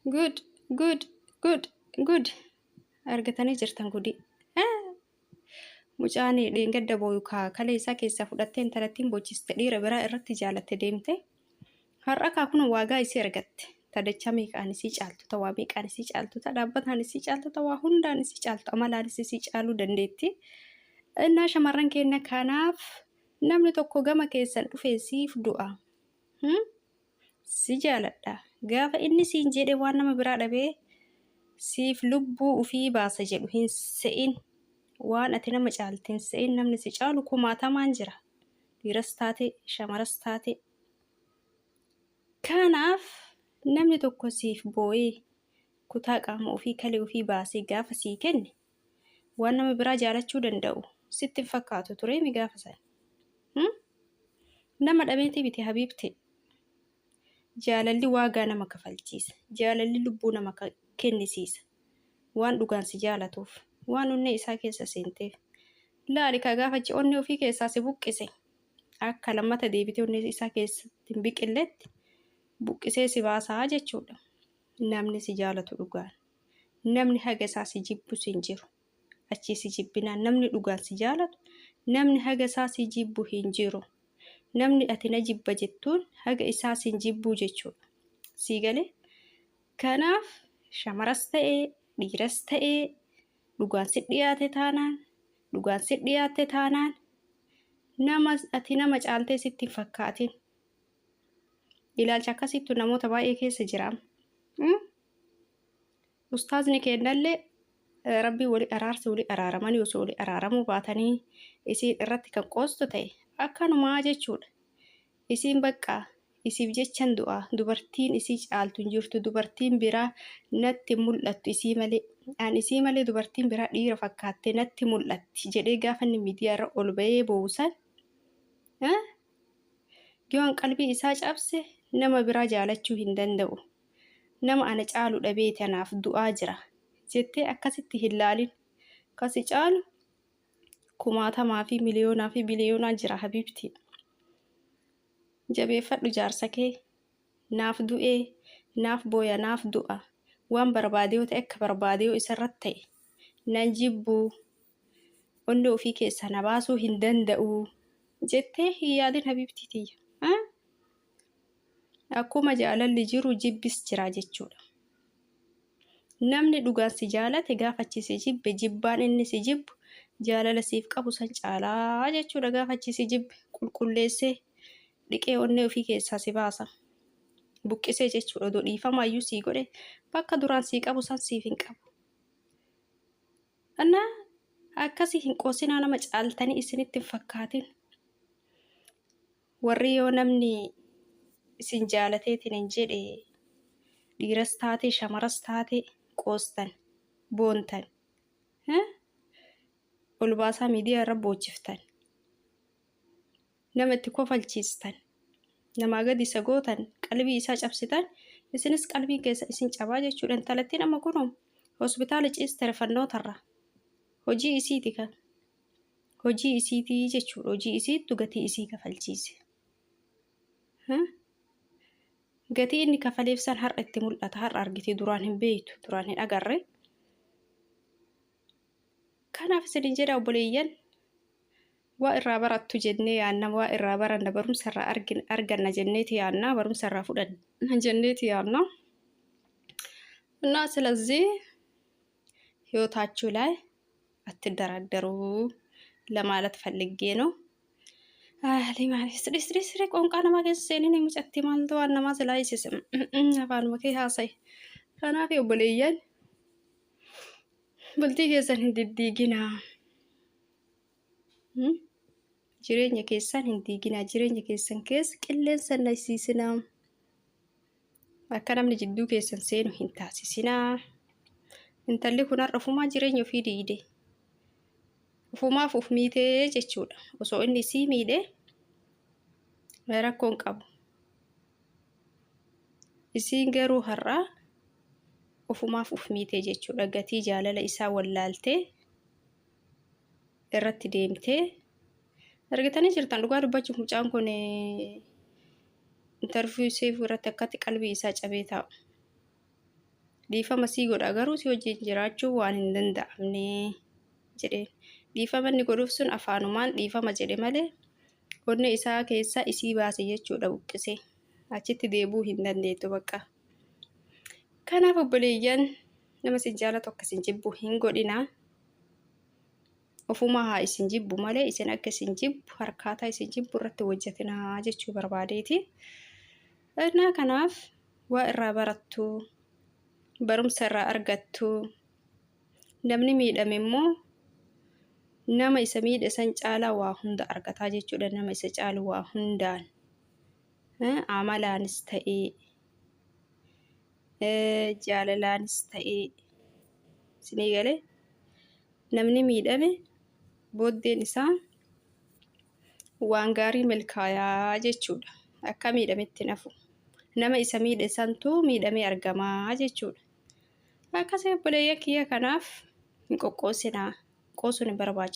Good, good, good, good. Argatanii jirtan gudi. Mucaan dheengadda booyu kalee isaa keessaa fudhattee intalattiin bochiste dhiira biraa irratti jaalatte deemte. Har'a kun waagaa isii argatte. Tadachaa meeqaan isii caaltu ta'aa meeqaan isii caaltu ta'a dhaabbataan isii caaltu ta'aa hundaan isii caaltu amalaanis isii caaluu dandeetti. Innaa shamarran keenya kanaaf namni tokko gama keessan dhufee siif du'a. Si jaaladha. Gaafa inni siin jedhe waan nama biraa dhabee siif lubbuu ufii baasa jedhu hin se'in. Waan ati nama caalteen se'in namni si caalu kumaatamaan jira. Dhiiras taate shamaras taate. Kanaaf namni tokko siif boo'ee kutaa qaama ofii kalee ofii baasee gaafa sii kenne waan nama biraa jaalachuu danda'u sitti hin fakkaatu ture mi gaafa san. Nama dhabeetii biti habiibti. Jaalalli waagaa nama kafalchiisa. Jaalalli lubbuu nama kennisiisa. Waan dhugaan si jaalatuuf. Waan onnee isaa keessa seenteef. Laali ka gaafachi onnee ofii keessaa si buqqise. Akka lammata deebitee onnee isaa keessatti hin biqilletti buqqisee si baasaa jechuudha. Namni si jaalatu dhugaan. Namni haga isaa si jibbu hin jiru. Achii si jibbinaan namni dhugaan si jaalatu. Namni haga isaa si jibbu hin jiru. Namni ati na jibba jettuun haga isaa si jibbuu jechuudha. Sii galee? Kanaaf shamaras ta'ee dhiiras ta'ee dhugaan si dhiyaate taanaan nama ati nama caaltee sitti hin fakkaatin. Ilaalcha akkasittu namoota baay'ee keessa jira. Ustaazni kennallee rabbii wali araarsa wali araaramanii osoo wali araaramuu baatanii isiin irratti kan qoostu ta'e akkanumaa jechuudha. Isiin bakka isiif jechan du'a dubartiin isii caaltu hin jirtu dubartiin biraa natti mul'attu isii malee. Aan isii malee dubartiin biraa dhiira fakkaattee natti mul'atti jedhee gaafa inni miidiyaarra ol ba'ee boo'usan. Yoon qalbii isaa cabse nama biraa jaalachuu hin danda'u. Nama ana caalu dhabee tanaaf du'aa jira jettee akkasitti hin laalin. Kasi caalu kumaatamaa fi miliyoonaa fi biliyoonaa jira habiibti. Jabeeffadhu jaarsa kee naaf du'ee naaf booya naaf du'a. Waan barbaadee ta'e akka barbaadee isarratti ta'e nan jibbuu onnee ofii keessaa na baasuu hin danda'u jettee hin yaadin habiibtiitiyya. Akkuma jaalalli jiru jibbis jira jechuudha. Namni dhugaan si jaalate gaafachi si jibbe jibbaan inni si jibbu jaalala siif qabu san caalaa jechuudha. Gaafachi si jibbe qulqulleessee dhiqee onnee ofii keessaa si baasa. Buqqisee jechuudha. Odoo dhiifamaayyuu sii godhe bakka duraan sii qabu san siif hin qabu. Annaa akkasii hin qoosinaa nama caaltanii isinitti hin fakkaatin. Warri yoo namni isin jaalateetiin hin jedhe dhiiras taate shamaras taate qoostan boontan ol baasaa miidiyaa irra boojjiftan nama itti kofalchiistan namaa gadi isa gootan qalbii isaa cabsitan isinis qalbii keessa isin cabaa jechuudha. Intalattiin amma kunoo hospitaala ciiste rifannootarra hojii isiiti kan hojii isiitii jechuudha. Hojii isiittu gatii isii kafalchiise. Gatii inni kafaleef san har'a itti mul'ata. Har'a argitee duraan hin beektu duraan hin agarre. Kanaaf isin jedha obboleeyyan waa irraa barattu jennee yaanna waa irraa baranna barumsa irraa arganna jenneeti yaanna barumsa irraa fudhanna jenneeti yaanna እና ስለዚህ ህይወታችሁ ላይ አትደራደሩ ለማለት ፈልጌ ነው። ማለት ስሪ ቆንቃ ነማ ከሰኔን የሚጨት ማልቶ ዋናማ ስላይስም አፋን መከ ያሳይ ከናፊ ወበለየን bulti keessan hin diddiigina. Jireenya keessan hin diigina. Jireenya keessan keessa qilleensa naysiisina. Akka namni jidduu keessan seenu hin taasisina. Intalli kun har'a ofumaa jireenya ofii diide. Ofumaaf of miitee jechuudha. Osoo inni sii miidhe rakkoon qabu. Isiin garuu har'a ofumaaf of miitee jechuudha. Gatii jaalala isaa wallaaltee irratti deemtee argitanii jirtan. Dhugaa dubbachuuf mucaan kun interview seef irratti akkatti qalbii isaa cabee taa'u. dhiifama sii godha garuu si wajjin jiraachuu waan hin danda'amne jedheen. Dhiifama inni godhuuf sun afaanumaan dhiifama jedhe malee onnee isaa keessa isii baase jechuudha buqqisee. Achitti deebuu hin dandeettu bakka. Kanaaf obboleeyyan nama isin jaalatu akka isin jibbu hin godhina. Ofuma haa isin jibbu malee isin akka isin jibbu harkaataa isin jibbu irratti hojjetinaa jechuu barbaadeeti. Kanaaf waa irraa barattu, barumsa irraa argattu. Namni miidhame immoo nama isa miidhe san caalaa waa hunda argataa jechuudha. Nama isa caalu waa hundaan amalaanis ta'ee jaalalaanis ta'ee isinii galee namni miidhame booddeen isaa waan gaarii milkaayaa jechuudha. Akka miidhametti nafu nama isa miidhe santuu miidhamee argamaa jechuudha. Akkasii obboleeyyan kiyya kanaaf hin qoqqoosinaa. Qoosuun hin barbaachisu.